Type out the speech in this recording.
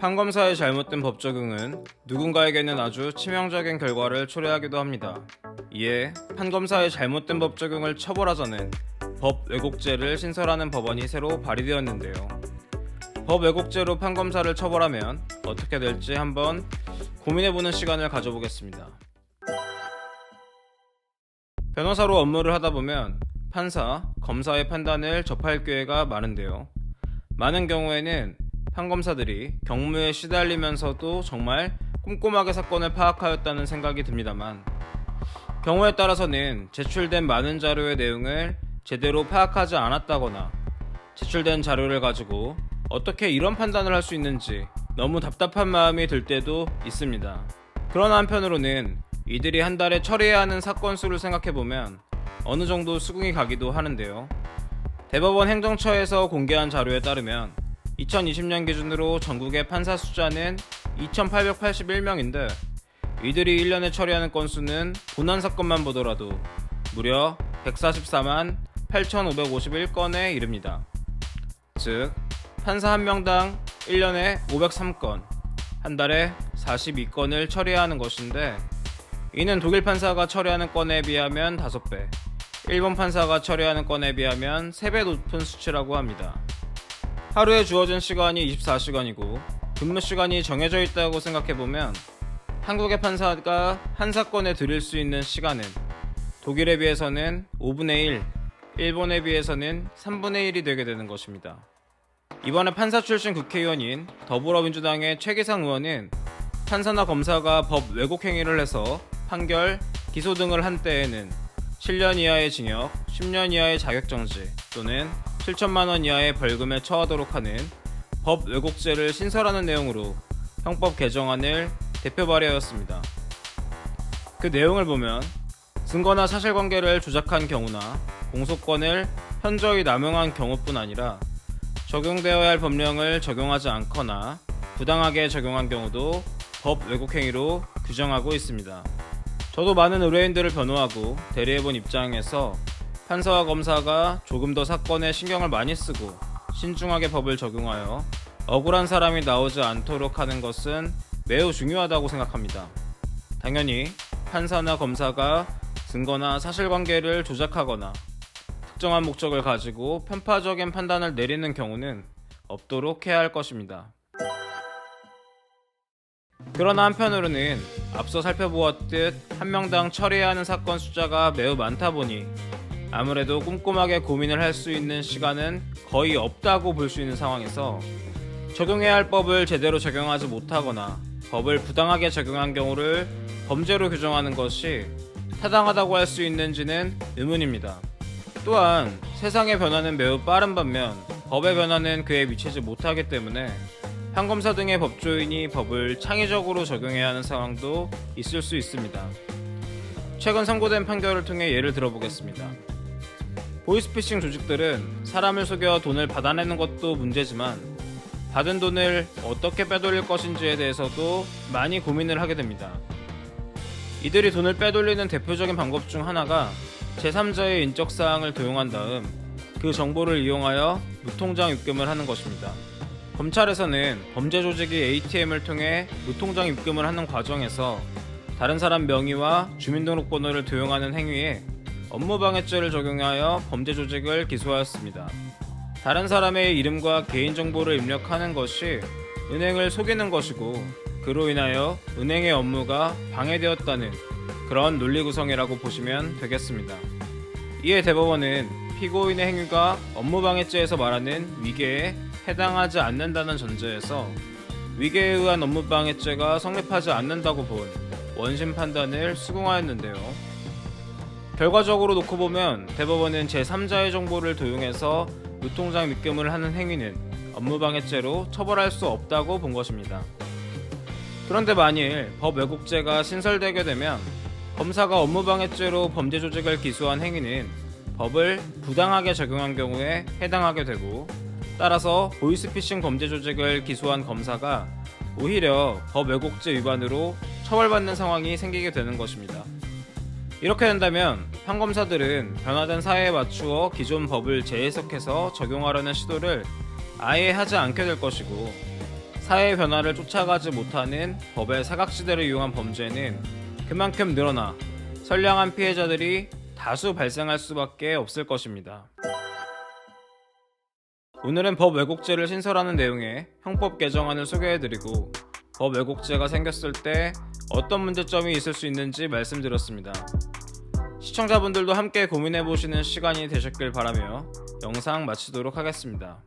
판검사의 잘못된 법 적용은 누군가에게는 아주 치명적인 결과를 초래하기도 합니다. 이에 판검사의 잘못된 법 적용을 처벌하자는 법 왜곡죄를 신설하는 법안이 새로 발의되었는데요. 법 왜곡죄로 판검사를 처벌하면 어떻게 될지 한번 고민해보는 시간을 가져보겠습니다. 변호사로 업무를 하다 보면 판사, 검사의 판단을 접할 기회가 많은데요. 많은 경우에는 판검사들이 경무에 시달리면서도 정말 꼼꼼하게 사건을 파악하였다는 생각이 듭니다만, 경우에 따라서는 제출된 많은 자료의 내용을 제대로 파악하지 않았다거나 제출된 자료를 가지고 어떻게 이런 판단을 할 수 있는지 너무 답답한 마음이 들 때도 있습니다. 그러나 한편으로는 이들이 한 달에 처리해야 하는 사건 수를 생각해보면 어느 정도 수긍이 가기도 하는데요. 대법원 행정처에서 공개한 자료에 따르면 2020년 기준으로 전국의 판사 숫자는 2,881명인데 이들이 1년에 처리하는 건수는 본안 사건만 보더라도 무려 144만 8,551건에 이릅니다. 즉, 판사 한 명당 1년에 503건, 한 달에 42건을 처리해야 하는 것인데, 이는 독일 판사가 처리하는 건에 비하면 5배, 일본 판사가 처리하는 건에 비하면 3배 높은 수치라고 합니다. 하루에 주어진 시간이 24시간이고 근무 시간이 정해져 있다고 생각해보면 한국의 판사가 한 사건에 들일 수 있는 시간은 독일에 비해서는 5분의 1, 일본에 비해서는 3분의 1이 되게 되는 것입니다. 이번에 판사 출신 국회의원인 더불어민주당의 최기상 의원은 판사나 검사가 법 왜곡 행위를 해서 판결, 기소 등을 한 때에는 7년 이하의 징역, 10년 이하의 자격정지 또는 7천만 원 이하의 벌금에 처하도록 하는 법 왜곡죄를 신설하는 내용으로 형법 개정안을 대표 발의하였습니다. 그 내용을 보면 증거나 사실관계를 조작한 경우나 공소권을 현저히 남용한 경우뿐 아니라 적용되어야 할 법령을 적용하지 않거나 부당하게 적용한 경우도 법 왜곡 행위로 규정하고 있습니다. 저도 많은 의뢰인들을 변호하고 대리해본 입장에서 판사와 검사가 조금 더 사건에 신경을 많이 쓰고 신중하게 법을 적용하여 억울한 사람이 나오지 않도록 하는 것은 매우 중요하다고 생각합니다. 당연히 판사나 검사가 증거나 사실관계를 조작하거나 특정한 목적을 가지고 편파적인 판단을 내리는 경우는 없도록 해야 할 것입니다. 그러나 한편으로는 앞서 살펴보았듯 한 명당 처리해야 하는 사건 숫자가 매우 많다 보니 아무래도 꼼꼼하게 고민을 할 수 있는 시간은 거의 없다고 볼 수 있는 상황에서 적용해야 할 법을 제대로 적용하지 못하거나 법을 부당하게 적용한 경우를 범죄로 규정하는 것이 타당하다고 할 수 있는지는 의문입니다. 또한 세상의 변화는 매우 빠른 반면 법의 변화는 그에 미치지 못하기 때문에 판검사 등의 법조인이 법을 창의적으로 적용해야 하는 상황도 있을 수 있습니다. 최근 선고된 판결을 통해 예를 들어보겠습니다. 보이스피싱 조직들은 사람을 속여 돈을 받아내는 것도 문제지만 받은 돈을 어떻게 빼돌릴 것인지에 대해서도 많이 고민을 하게 됩니다. 이들이 돈을 빼돌리는 대표적인 방법 중 하나가 제3자의 인적사항을 도용한 다음 그 정보를 이용하여 무통장 입금을 하는 것입니다. 검찰에서는 범죄 조직이 ATM을 통해 무통장 입금을 하는 과정에서 다른 사람 명의와 주민등록번호를 도용하는 행위에 업무방해죄를 적용하여 범죄 조직을 기소하였습니다. 다른 사람의 이름과 개인정보를 입력하는 것이 은행을 속이는 것이고 그로 인하여 은행의 업무가 방해되었다는 그런 논리 구성이라고 보시면 되겠습니다. 이에 대법원은 피고인의 행위가 업무방해죄에서 말하는 위계에 해당하지 않는다는 전제에서 위계에 의한 업무방해죄가 성립하지 않는다고 본 원심 판단을 수긍하였는데요. 결과적으로 놓고 보면 대법원은 제3자의 정보를 도용해서 무통장 입금을 하는 행위는 업무방해죄로 처벌할 수 없다고 본 것입니다. 그런데 만일 법 왜곡죄가 신설되게 되면 검사가 업무방해죄로 범죄 조직을 기소한 행위는 법을 부당하게 적용한 경우에 해당하게 되고, 따라서 보이스피싱 범죄 조직을 기소한 검사가 오히려 법 왜곡죄 위반으로 처벌받는 상황이 생기게 되는 것입니다. 이렇게 된다면 판검사들은 변화된 사회에 맞추어 기존 법을 재해석해서 적용하려는 시도를 아예 하지 않게 될 것이고, 사회 변화를 쫓아가지 못하는 법의 사각지대를 이용한 범죄는 그만큼 늘어나 선량한 피해자들이 다수 발생할 수밖에 없을 것입니다. 오늘은 법 왜곡죄를 신설하는 내용의 형법 개정안을 소개해드리고 법 왜곡죄가 생겼을 때 어떤 문제점이 있을 수 있는지 말씀드렸습니다. 시청자분들도 함께 고민해보시는 시간이 되셨길 바라며 영상 마치도록 하겠습니다.